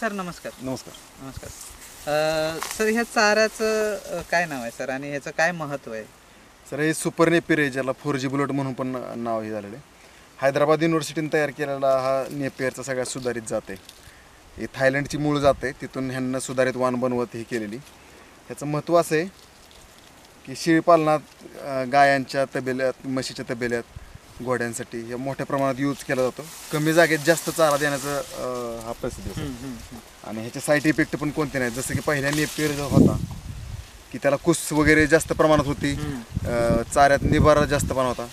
Sir नमस्कार. नमस्कार. नमस्कार सर, ह्या चाऱ्याचं काय नाव आहे सर आणि ह्याचं काय महत्त्व आहे? सर हे सुपर नेपियर आहे, ज्याला 4G बुलेट म्हणून पण नाव हे झालेलं आहे. हैदराबाद युनिव्हर्सिटीने तयार केलेला हा नेपियरचा सगळ्यात सुधारित जात आहे. ही थायलंडची मूळ जात आहे, तिथून ह्यांना सुधारित वाण बनवत ही केलेली. ह्याचं महत्त्व असं आहे की शेळीपालनात गायांच्या तबेल्यात, म्हशीच्या तबेल्यात, घोड्यांसाठी हे मोठ्या प्रमाणात यूज केला जातो. कमी जागेत जास्त चारा देण्याचं हा प्रसिद्ध आहे. आणि ह्याचे साईड इफेक्ट पण कोणते नाहीत. जसं की पहिल्या नेपियर जो होता की त्याला कुस वगैरे जास्त प्रमाणात होती, चाऱ्यात निबारा जास्त पण होता.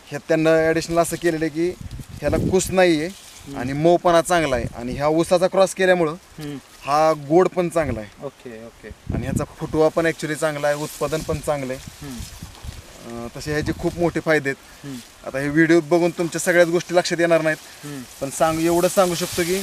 ह्यात त्यांना ॲडिशनल असं केलेलं आहे की ह्याला कुस नाही आहे आणि मऊपणा चांगला आहे. आणि ह्या ऊसाचा क्रॉस केल्यामुळं हा गोड पण चांगला आहे. Okay okay. आणि ह्याचा फुटवा पण ॲक्च्युली चांगला आहे, उत्पादन पण चांगलं आहे. तसे ह्याचे खूप मोठे फायदे आहेत. आता हे व्हिडिओ बघून तुमच्या सगळ्याच गोष्टी लक्षात येणार नाहीत, पण एवढं सांगू शकतो की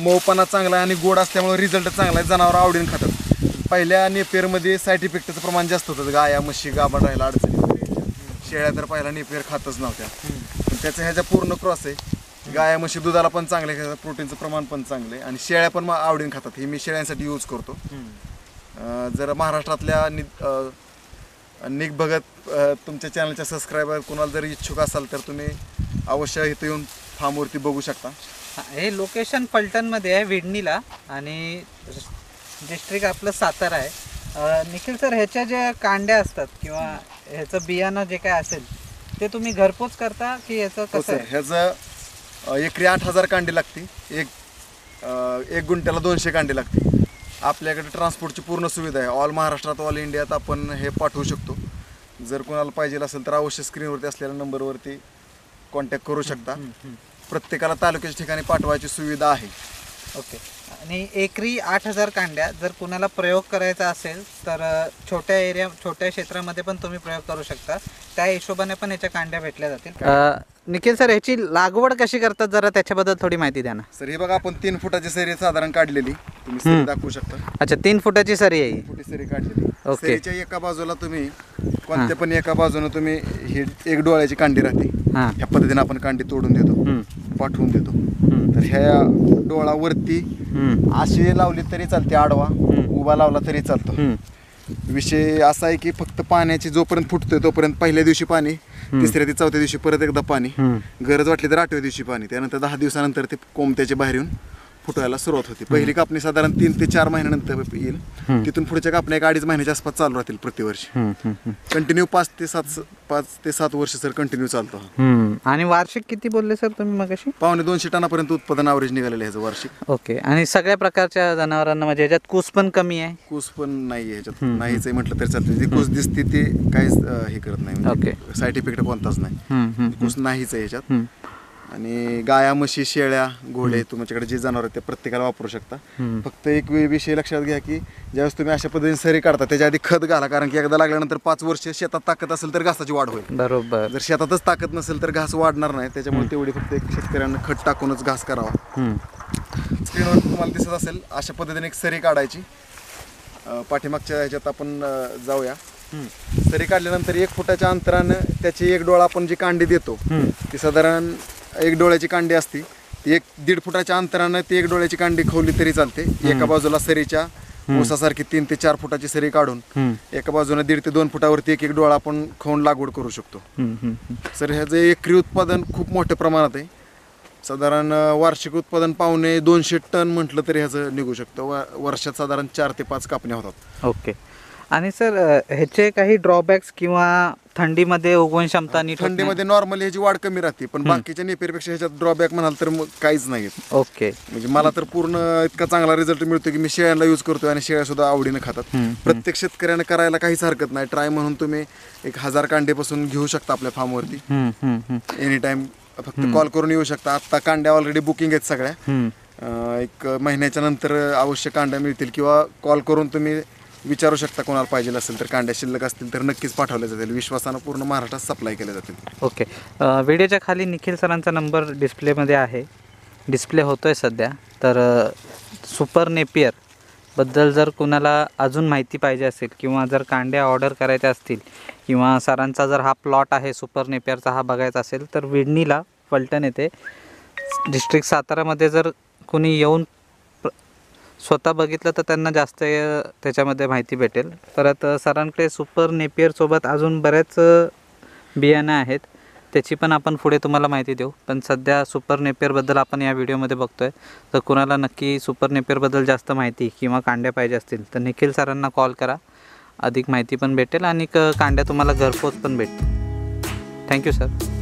मऊपणा चांगला आहे आणि गोड असल्यामुळे रिझल्ट चांगला आहे. जनावर आवडीने खातात. पहिल्या नेपियरमध्ये साईड इफेक्टचं प्रमाण जास्त होतं. गाया म्हशी गाभण राहायला अडचणी वगैरे. शेळ्या तर पहिला नेपियर खातच नव्हत्या, पण त्याचं ह्याच्या पूर्ण क्रॉस आहे. गाया म्हशी दुधाला पण चांगले खातात, प्रोटीनचं प्रमाण पण चांगलं आहे आणि शेळ्या पण आवडीने खातात. हे मी शेळ्यांसाठी यूज करतो. जर महाराष्ट्रातल्या निक भगत तुमच्या चॅनलच्या सबस्क्रायबर कोणाला जर इच्छुक असाल तर तुम्ही अवश्य इथं येऊन फार्मवरती बघू शकता. हे लोकेशन फलटणमध्ये आहे, विडणीला, आणि डिस्ट्रिक्ट आपलं सातारा आहे. निखिल सर, ह्याच्या ज्या कांड्या असतात किंवा ह्याचं बियाणं जे काय असेल ते तुम्ही घरपोच करता की ह्याचं कसं आहे? ह्याचं एकरी 8,000 कांडी लागते. एक गुंठ्याला 200 कांडी लागते. आपल्याकडे ट्रान्सपोर्टची पूर्ण सुविधा आहे. ऑल महाराष्ट्रात, ऑल इंडियात आपण हे पाठवू शकतो. जर कोणाला पाहिजे असेल तर अवश्य स्क्रीनवरती असलेल्या नंबरवरती कॉन्टॅक्ट करू शकता. प्रत्येकाला तालुक्याच्या ठिकाणी पाठवायची सुविधा आहे. ओके. आणि एकरी 8,000 कांड्या जर कुणाला प्रयोग करायचा असेल तर छोट्या क्षेत्रामध्ये पण तुम्ही प्रयोग करू शकता. त्या हिशोबाने पण ह्याच्या कांड्या भेटल्या जातील. निखिल सर, ह्याची लागवड कशी करतात जरा त्याच्याबद्दल थोडी माहिती द्या ना. सर हे बघा, आपण 3 फुटाची सरी साधारण काढलेली, तुम्ही सरी दाखवू शकता. अच्छा, 3 फुटाची सरी आहे. 3 फुटी सरी काढलेली. ओके. सरीच्या एका बाजूला तुम्ही कोणत्या पण एका बाजूने तुम्ही ही एक डोळ्याची कांडी राहते. ह्या पद्धतीने आपण कांडी तोडून देतो, पाठवून देतो. तर ह्या डोळावरती अशी लावली तरी चालते, आडवा उभा लावला तरी चालतो. विषय असा आहे की फक्त पाण्याची जोपर्यंत फुटतोय तोपर्यंत पहिल्या दिवशी पाणी, तिसऱ्या ते चौथ्या दिवशी परत एकदा पाणी, गरज वाटली तर 8व्या दिवशी पाणी. त्यानंतर 10 दिवसानंतर ते कोंबत्याचे बाहेर येऊन फुटायला सुरुवात होती. पहिली कापणी साधारण 3 ते 4 महिन्यानंतर येईल. तिथून पुढच्या कापण्या 1-2.5 महिन्याच्या आसपास चालू राहतील प्रतिवर्षी. कंटिन्यू 5 ते 7 वर्ष सर कंटिन्यू चालतो. आणि वार्षिक किती बोलले सर तुम्ही मगाशी? 250 टनापर्यंत उत्पादन ॲव्हरेज निघालेलं आहे ह्याचं वार्षिक. ओके. आणि सगळ्या प्रकारच्या जनावरांना म्हणजे ह्याच्यात कूस पण कमी आहे? कूस पण नाही ह्याच्यात, नाहीच आहे म्हटलं तरी चालतं. जी कूस दिसते ते काहीच हे करत नाही, म्हणजे साईड इफेक्ट कोणताच नाही. कूस नाहीच आहे ह्याच्यात. आणि गाया म्हशी शेळ्या घोडे तुमच्याकडे जे जनावर आहेत ते प्रत्येकाला वापरू शकता. फक्त एक विषय लक्षात घ्या की ज्यावेळेस तुम्ही अशा पद्धतीने सरी काढता त्याच्या आधी खत घाला, कारण की एकदा लागल्यानंतर 5 वर्ष शेतात ताकद असेल तर घासाची वाढ होईल. बरोबर. जर शेतातच ताकद नसेल तर घास वाढणार नाही. त्याच्यामुळे तेवढी फक्त एक शेतकऱ्यांना खत टाकूनच घास करावा. स्क्रीनवर तुम्हाला दिसत असेल अशा पद्धतीने एक सरी काढायची. पाठीमागच्या ह्याच्यात आपण जाऊया. सरी काढल्यानंतर 1 फुटाच्या अंतरानं त्याची एक डोळा आपण जी कांडी देतो ती साधारण 1 डोळ्याची कांडी असते. ती 1-1.5 फुटाच्या अंतरानं ती 1 डोळ्याची कांडी खवली तरी चालते. एका बाजूला सरीच्या ऊसासारखी 3 ते 4 फुटाची सरी काढून एका बाजूने 1.5 ते 2 फुटावरती 1-1 डोळा आपण खवून लागवड करू शकतो. सर ह्याचं एकरी उत्पादन खूप मोठ्या प्रमाणात आहे. साधारण वार्षिक उत्पादन 250 टन म्हटलं तरी ह्याचं निघू शकतं. वर्षात साधारण 4 ते 5 कापण्या होतात. ओके. आणि सर ह्याचे काही ड्रॉबॅक्स किंवा थंडीमध्ये उगवण क्षमता नीट? थंडीमध्ये नॉर्मली ह्याची वाढ कमी राहते, पण बाकीच्या नेपियरपेक्षा ह्याच्यात ड्रॉबॅक म्हणाल तर मग काहीच नाही. ओके. म्हणजे मला तर पूर्ण इतका चांगला रिझल्ट मिळतो की मी शेळ्यांना यूज करतोय आणि शेळ्या सुद्धा आवडीने खातात. प्रत्येक शेतकऱ्याने करायला काहीच हरकत नाही. ट्राय म्हणून तुम्ही 1000 कांडीपासून घेऊ शकता आपल्या फार्मवरती. एनी टाइम फक्त कॉल करून येऊ शकता. आता कांड्या ऑलरेडी बुकिंग आहेत सगळ्या. 1 महिन्याच्या नंतर अवश्य कांड्या मिळतील, किंवा कॉल करून तुम्ही विचारू शकता कोणाला पाहिजे असेल तर. कांड्या शिल्लक असतील तर नक्कीच पाठवल्या जातील. विश्वासानं पूर्ण महाराष्ट्रात सप्लाय केल्या जातील. ओके. व्हिडिओच्या खाली निखिल सरांचा नंबर डिस्प्लेमध्ये आहे, डिस्प्ले होतो आहे सध्या. तर सुपर नेपियर बद्दल जर कुणाला अजून माहिती पाहिजे असेल किंवा जर कांड्या ऑर्डर करायच्या असतील किंवा सरांचा जर हा प्लॉट आहे सुपर नेपियरचा हा बघायचा असेल तर विडणीला फलटण येथे डिस्ट्रिक्ट सातारामध्ये जर कुणी येऊन स्वतः बघितलं तर त्यांना जास्त त्याच्यामध्ये माहिती भेटेल. परत सरांकडे सुपर नेपियरसोबत अजून बऱ्याच बियाणं आहेत, त्याची पण आपण पुढे तुम्हाला माहिती देऊ. पण सध्या सुपर नेपियरबद्दल आपण या व्हिडिओमध्ये बघतो आहे. तर कुणाला नक्की सुपर नेपियरबद्दल जास्त माहिती किंवा कांड्या पाहिजे असतील तर निखिल सरांना कॉल करा, अधिक माहिती पण भेटेल आणि कांड्या तुम्हाला घरपोच पण भेटतील. Thank you sir.